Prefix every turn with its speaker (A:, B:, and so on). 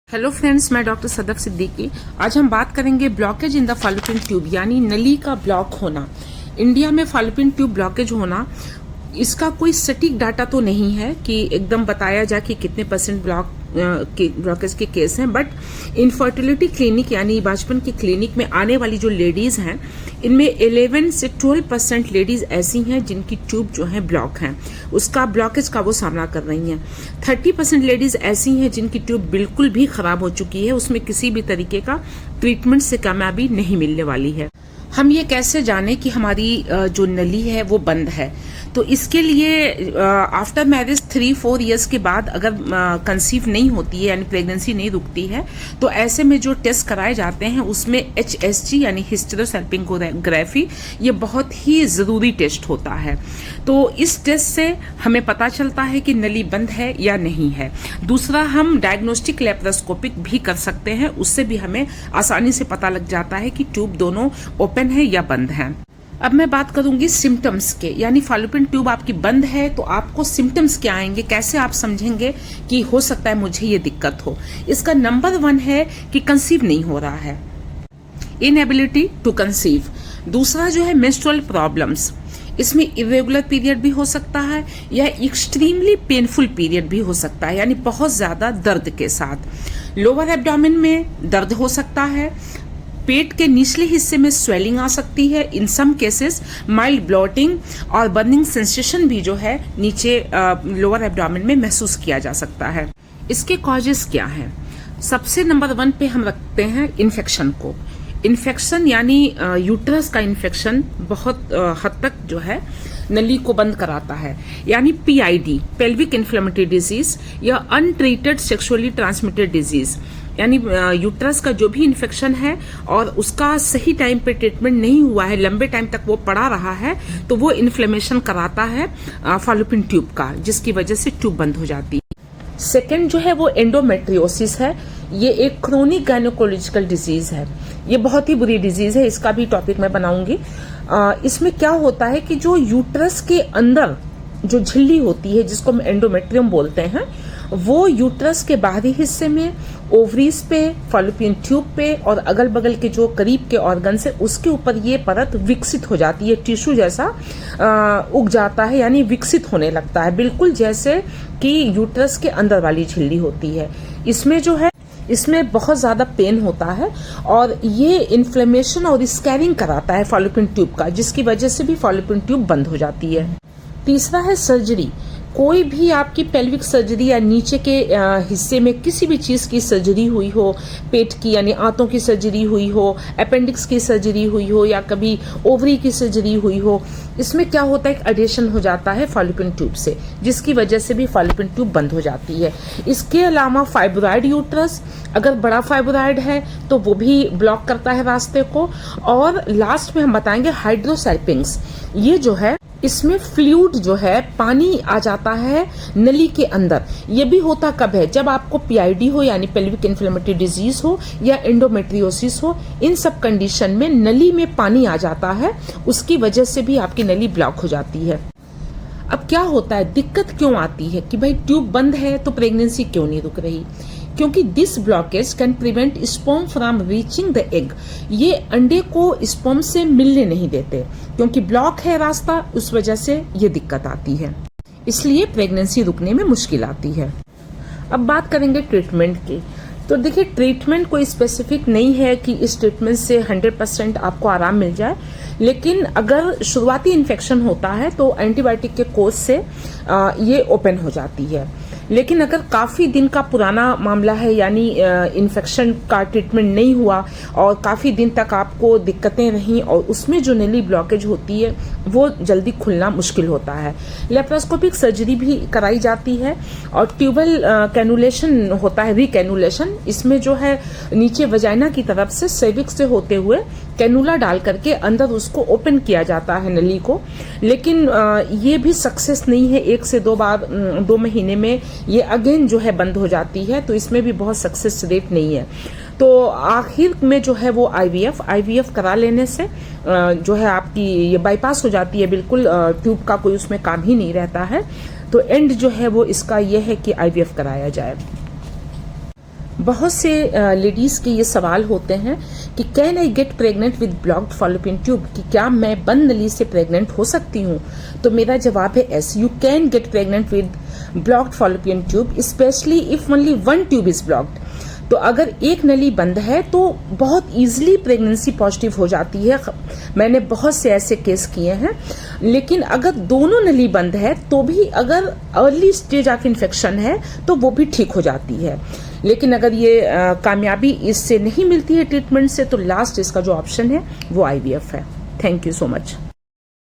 A: Hello friends, मैं doctor Sadaf Siddiqui. आज हम बात करेंगे blockage in the Fallopian tube यानी नली का ब्लॉक होना। इंडिया में फॉलोपियन ट्यूब ब्लॉकेज होना, इसका कोई सटीक डाटा तो नहीं है कि एकदम बताया जाए कि कितने परसेंट ब्लॉकेज के केस हैं, बट इनफर्टिलिटी क्लिनिक यानी बचपन की क्लिनिक में आने वाली जो लेडीज हैं, इनमें 11 से 12% लेडीज ऐसी हैं जिनकी ट्यूब जो है ब्लॉक हैं, उसका ब्लॉकेज का वो सामना कर रही हैं। 30% लेडीज ऐसी हैं जिनकी ट्यूब बिल्कुल भी खराब हो चुकी है, उसमें किसी भी तरीके का ट्रीटमेंट से कामयाबी नहीं मिलने वाली है। हम ये कैसे जाने कि हमारी जो नली है वो बंद है? तो इसके लिए आफ्टर मैरिज 3-4 इयर्स के बाद अगर कंसीव नहीं होती है यानी प्रेगनेंसी नहीं रुकती है, तो ऐसे में जो टेस्ट कराए जाते हैं उसमें HSG यानी हिस्टेरोसल्पिंगोग्राफी, ये बहुत ही ज़रूरी टेस्ट होता है। तो इस टेस्ट से हमें पता चलता है कि नली बंद है या नहीं है। दूसरा, हम डायग्नोस्टिक लेप्रोस्कोपिक भी कर सकते हैं, उससे भी हमें आसानी से पता लग जाता है कि ट्यूब दोनों ओपन है या बंद है। अब मैं बात करूंगी सिम्टम्स के, यानी फॉलोपियन ट्यूब आपकी बंद है तो आपको सिम्टम्स क्या आएंगे, कैसे आप समझेंगे कि हो सकता है मुझे ये दिक्कत हो। इसका नंबर 1 है कि कंसीव नहीं हो रहा है, इनएबिलिटी टू कंसीव। दूसरा जो है मेंस्ट्रुअल प्रॉब्लम्स, इसमें इरेगुलर पीरियड भी हो सकता है या एक्सट्रीमली पेनफुल पीरियड भी हो सकता है, यानी बहुत ज्यादा दर्द के साथ। लोअर एब्डोमेन में दर्द हो सकता है, पेट के निचले हिस्से में स्वेलिंग आ सकती है, इन सम केसेस माइल्ड ब्लोटिंग और बर्निंग सेंसेशन भी जो है नीचे लोअर एब्डोमेन में महसूस किया जा सकता है। इसके कॉजेस क्या हैं? सबसे नंबर 1 पे हम रखते हैं इन्फेक्शन को। इन्फेक्शन यानी यूट्रस का इन्फेक्शन बहुत हद तक जो है नली को बंद कराता है, यानी PID पेल्विक इन्फ्लेमेटरी डिजीज या अनट्रीटेड सेक्सुअली ट्रांसमिटेड डिजीज, यानी यूट्रस का जो भी इन्फेक्शन है और उसका सही टाइम पे ट्रीटमेंट नहीं हुआ है, लंबे टाइम तक वो पड़ा रहा है, तो वो इन्फ्लेमेशन कराता है फॉलोपियन ट्यूब का, जिसकी वजह से ट्यूब बंद हो जाती है। सेकेंड जो है वो एंडोमेट्रियोसिस है। ये एक क्रोनिक गायनोकोलॉजिकल डिजीज है, ये बहुत ही बुरी डिजीज है, इसका भी टॉपिक मैं बनाऊंगी। इसमें क्या होता है कि जो यूट्रस के अंदर जो झिल्ली होती है, जिसको हम एंडोमेट्रियम बोलते हैं, वो यूट्रस के बाहरी हिस्से में, ओवरीज पे, फॉलोपियन ट्यूब पे और अगल बगल के जो करीब के ऑर्गन्स है उसके ऊपर ये परत विकसित हो जाती है, टिश्यू जैसा उग जाता है, यानी विकसित होने लगता है, बिल्कुल जैसे कि यूट्रस के अंदर वाली झिल्ली होती है। इसमें जो है, इसमें बहुत ज्यादा पेन होता है और ये इन्फ्लेमेशन और स्कैरिंग कराता है फॉलोपियन ट्यूब का, जिसकी वजह से भी फॉलोपियन ट्यूब बंद हो जाती है। तीसरा है सर्जरी। कोई भी आपकी पेल्विक सर्जरी या नीचे के हिस्से में किसी भी चीज की सर्जरी हुई हो, पेट की यानी आंतों की सर्जरी हुई हो, अपेंडिक्स की सर्जरी हुई हो या कभी ओवरी की सर्जरी हुई हो, इसमें क्या होता है, एक एडेशन हो जाता है फॉलोपियन ट्यूब से, जिसकी वजह से भी फॉलोपियन ट्यूब बंद हो जाती है। इसके अलावा फाइब्रॉइड यूट्रस, अगर बड़ा फाइब्रॉइड है तो वो भी ब्लॉक करता है रास्ते को। और लास्ट में हम बताएंगे हाइड्रोसेल्पिंग्स। ये जो है, इसमें फ्लूइड जो है, पानी आ जाता है नली के अंदर। ये भी होता कब है? जब आपको PID हो यानी पेल्विक इन्फ्लेमेटरी डिजीज हो या एंडोमेट्रियोसिस हो, इन सब कंडीशन में नली में पानी आ जाता है, उसकी वजह से भी आपकी नली ब्लॉक हो जाती है। अब क्या होता है, दिक्कत क्यों आती है कि भाई ट्यूब बंद है तो प्रेगनेंसी क्यों नहीं रुक रही? क्योंकि this blockage can prevent sperm from reaching the egg. ये अंडे को स्पर्म से मिलने नहीं देते, क्योंकि ब्लॉक है रास्ता, उस वजह से ये दिक्कत आती है, इसलिए प्रेगनेंसी रुकने में मुश्किल आती है। अब बात करेंगे ट्रीटमेंट की। तो देखिए, ट्रीटमेंट कोई स्पेसिफिक नहीं है कि इस ट्रीटमेंट से 100% आपको आराम मिल जाए, लेकिन अगर शुरुआती इन्फेक्शन होता है तो एंटीबायोटिक के कोर्स से ये ओपन हो जाती है। लेकिन अगर काफी दिन का पुराना मामला है, यानी इन्फेक्शन का ट्रीटमेंट नहीं हुआ और काफी दिन तक आपको दिक्कतें रहीं और उसमें जो नली ब्लॉकेज होती है वो जल्दी खुलना मुश्किल होता है, लेप्रोस्कोपिक सर्जरी भी कराई जाती है और ट्यूबल कैनुलेशन होता है, रिकैनुलेशन। इसमें जो है नीचे वजाइना की तरफ से सेविक्स से होते हुए कैनुला डाल करके अंदर उसको ओपन किया जाता है नली को, लेकिन ये भी सक्सेस नहीं है। 1 से 2 बार 2 महीने में ये अगेन जो है बंद हो जाती है, तो इसमें भी बहुत सक्सेस रेट नहीं है। तो आखिर में जो है वो IVF करा लेने से जो है आपकी ये बाईपास हो जाती है, बिल्कुल ट्यूब का कोई उसमें काम ही नहीं रहता है। तो एंड जो है वो इसका ये है कि IVF कराया जाए। बहुत से लेडीज़ के ये सवाल होते हैं कि can I get pregnant with blocked Fallopian tube, कि क्या मैं बंद नली से प्रेग्नेंट हो सकती हूँ। तो मेरा जवाब है yes, you can get pregnant with blocked Fallopian tube, specially if only one tube is blocked. तो अगर एक नली बंद है तो बहुत इजीली प्रेगनेंसी पॉजिटिव हो जाती है। मैंने बहुत से ऐसे केस किए हैं। लेकिन अगर दोनों नली बंद है तो भी अगर अर्ली स्टेज ऑफ इन्फेक्शन है तो वो भी ठीक हो जाती है। लेकिन अगर ये कामयाबी इससे नहीं मिलती है ट्रीटमेंट से, तो लास्ट इसका जो ऑप्शन है वो IVF है। Thank you so much.